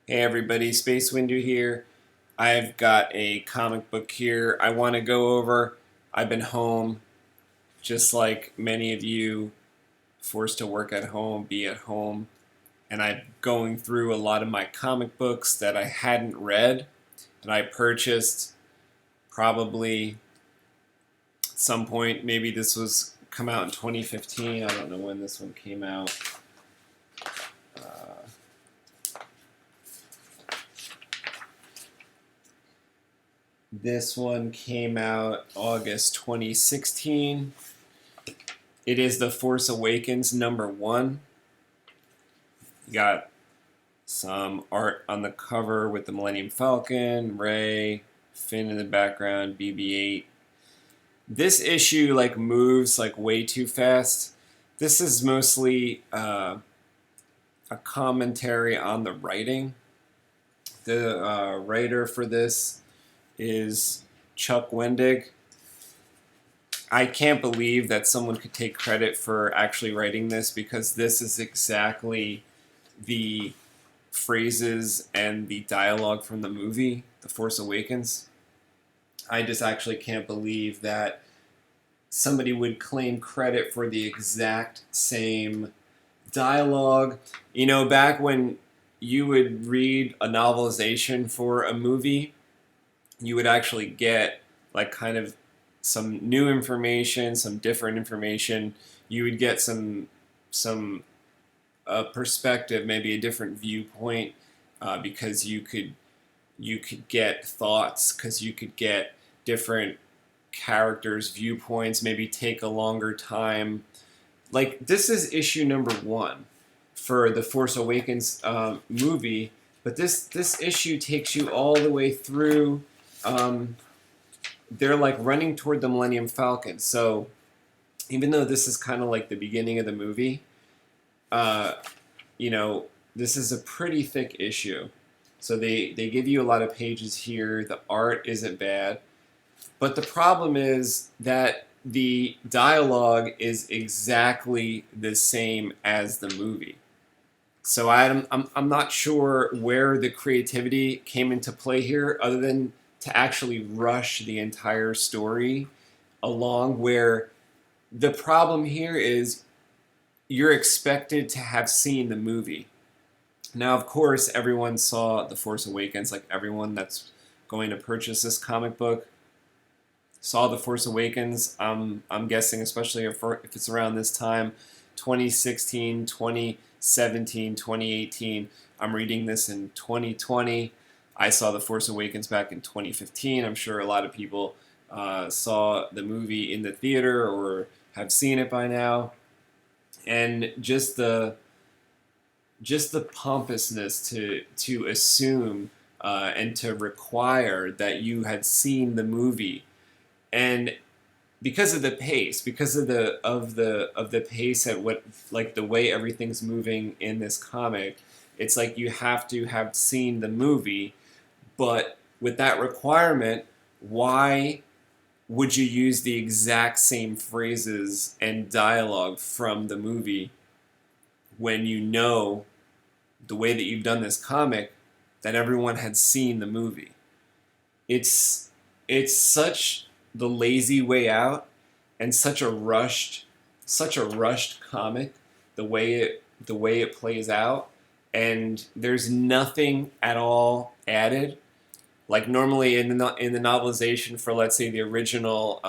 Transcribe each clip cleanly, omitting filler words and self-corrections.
Hey everybody, Space Window here. I've got a comic book here I want to go over. I've been home, just like many of you, forced to work at home, be at home, and I'm going through a lot of my comic books that I hadn't read, that I purchased probably at some point. Maybe this was come out in 2015. I don't know when this one came out. This one came out August 2016. It is The Force Awakens #1. You got some art on the cover with the Millennium Falcon, Rey, Finn in the background, BB-8. This issue moves way too fast. This is mostly a commentary on the writing. The writer for this is Chuck Wendig. I can't believe that someone could take credit for actually writing this, because this is exactly the phrases and the dialogue from the movie, The Force Awakens. I just actually can't believe that somebody would claim credit for the exact same dialogue. You know, back when you would read a novelization for a movie, you would actually get kind of some new information, some different information. You would get some perspective, maybe a different viewpoint, because you could get thoughts, because you could get different characters' viewpoints, maybe take a longer time. This is issue #1 for the Force Awakens movie, but this issue takes you all the way through. They're running toward the Millennium Falcon. So even though this is kind of like the beginning of the movie, this is a pretty thick issue. So they give you a lot of pages here. The art isn't bad. But the problem is that the dialogue is exactly the same as the movie. So I'm not sure where the creativity came into play here, other than to actually rush the entire story along, where the problem here is you're expected to have seen the movie. Now, of course, everyone saw The Force Awakens. Everyone that's going to purchase this comic book saw The Force Awakens. I'm guessing, especially if it's around this time, 2016, 2017, 2018. I'm reading this in 2020. I saw The Force Awakens back in 2015. I'm sure a lot of people saw the movie in the theater or have seen it by now. And just the pompousness to assume and to require that you had seen the movie, and because of the pace, because of the pace at what the way everything's moving in this comic, it's you have to have seen the movie. But with that requirement, why would you use the exact same phrases and dialogue from the movie when you know the way that you've done this comic that everyone had seen the movie? It's such the lazy way out, and such a rushed comic, the way it plays out, and there's nothing at all added. Normally in the novelization for, let's say, the original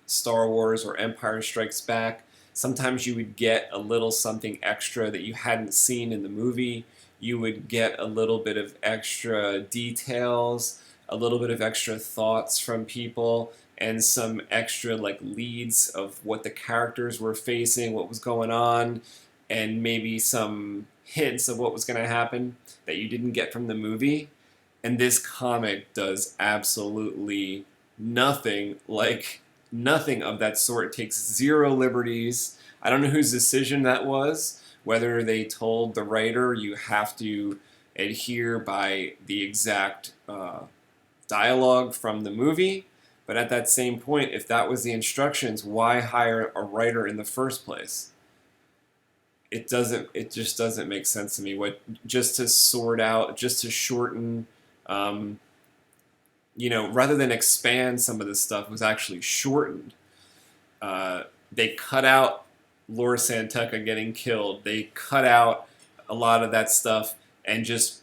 Star Wars or Empire Strikes Back, sometimes you would get a little something extra that you hadn't seen in the movie. You would get a little bit of extra details, a little bit of extra thoughts from people, and some extra leads of what the characters were facing, what was going on, and maybe some hints of what was going to happen that you didn't get from the movie. And this comic does absolutely nothing of that sort. It takes zero liberties. I don't know whose decision that was, whether they told the writer you have to adhere by the exact dialogue from the movie. But at that same point, if that was the instructions, why hire a writer in the first place? it just doesn't make sense to me. What just to sort out, just to shorten, um, rather than expand some of this stuff, was actually shortened. They cut out Laura Santeca getting killed. They cut out a lot of that stuff and just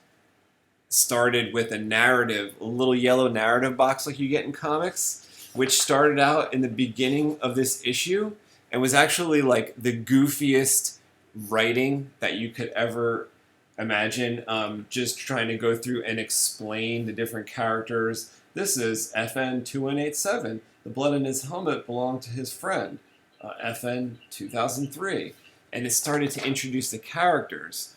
started with a narrative, a little yellow narrative box like you get in comics, which started out in the beginning of this issue and was actually like the goofiest writing that you could ever imagine. Just trying to go through and explain the different characters. This is FN 2187. The blood in his helmet belonged to his friend, FN 2003. And it started to introduce the characters,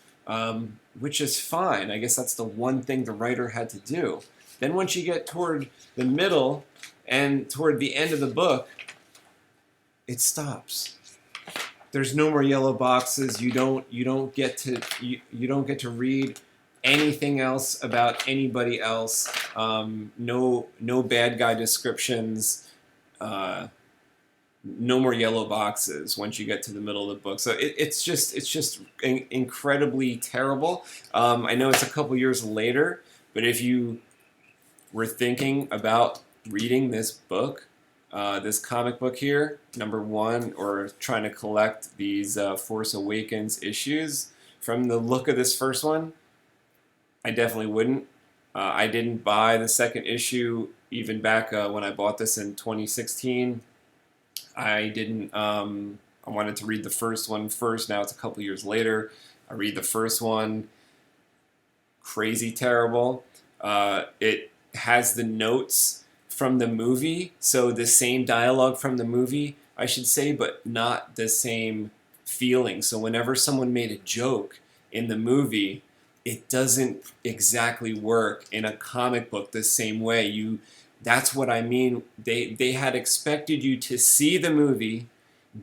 which is fine. I guess that's the one thing the writer had to do. Then once you get toward the middle and toward the end of the book, it stops. There's no more yellow boxes. You don't get to read anything else about anybody else. No bad guy descriptions. No more yellow boxes once you get to the middle of the book. So it's just incredibly terrible. I know it's a couple years later, but if you were thinking about reading this book, this comic book here, #1, or trying to collect these Force Awakens issues, from the look of this first one, I definitely wouldn't. I didn't buy the second issue even back when I bought this in 2016. I didn't. I wanted to read the first one first. Now it's a couple years later. I read the first one. Crazy terrible. It has the notes from the movie, so the same dialogue from the movie, I should say, but not the same feeling. So whenever someone made a joke in the movie, it doesn't exactly work in a comic book the same way. That's what I mean. They had expected you to see the movie,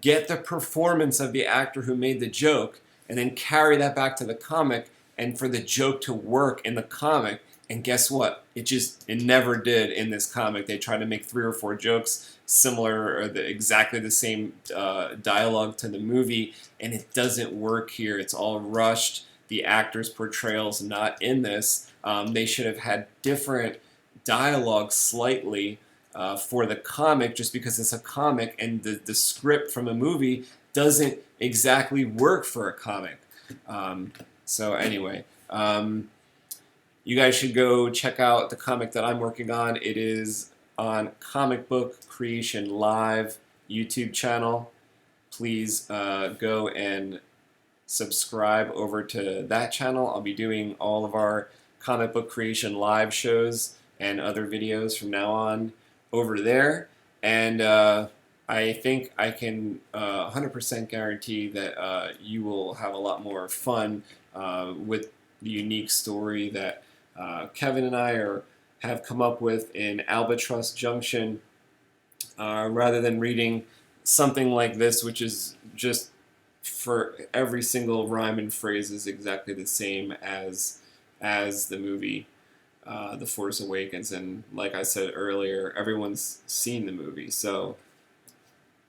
get the performance of the actor who made the joke, and then carry that back to the comic, and for the joke to work in the comic. And guess what? It never did in this comic. They tried to make 3 or 4 jokes similar or exactly the same dialogue to the movie, and it doesn't work here. It's all rushed. The actors' portrayal's not in this. They should have had different dialogue slightly for the comic, just because it's a comic, and the script from a movie doesn't exactly work for a comic. So anyway, you guys should go check out the comic that I'm working on. It is on Comic Book Creation Live YouTube channel. Please go and subscribe over to that channel. I'll be doing all of our Comic Book Creation Live shows and other videos from now on over there. And I think I can 100% guarantee that you will have a lot more fun with the unique story that Kevin and I have come up with in Albatross Junction, rather than reading something like this, which is just for every single rhyme and phrase is exactly the same as the movie The Force Awakens. And like I said earlier, everyone's seen the movie, so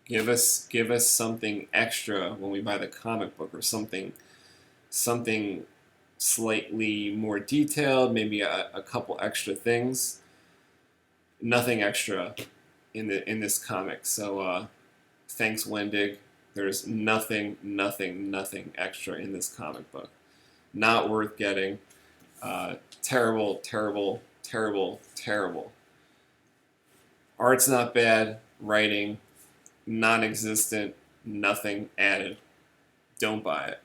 give us something extra when we buy the comic book, or something slightly more detailed, maybe a couple extra things. Nothing extra in this comic. So thanks, Wendig. There's nothing extra in this comic book. Not worth getting. Terrible, terrible, terrible, terrible. Art's not bad. Writing, non-existent. Nothing added. Don't buy it.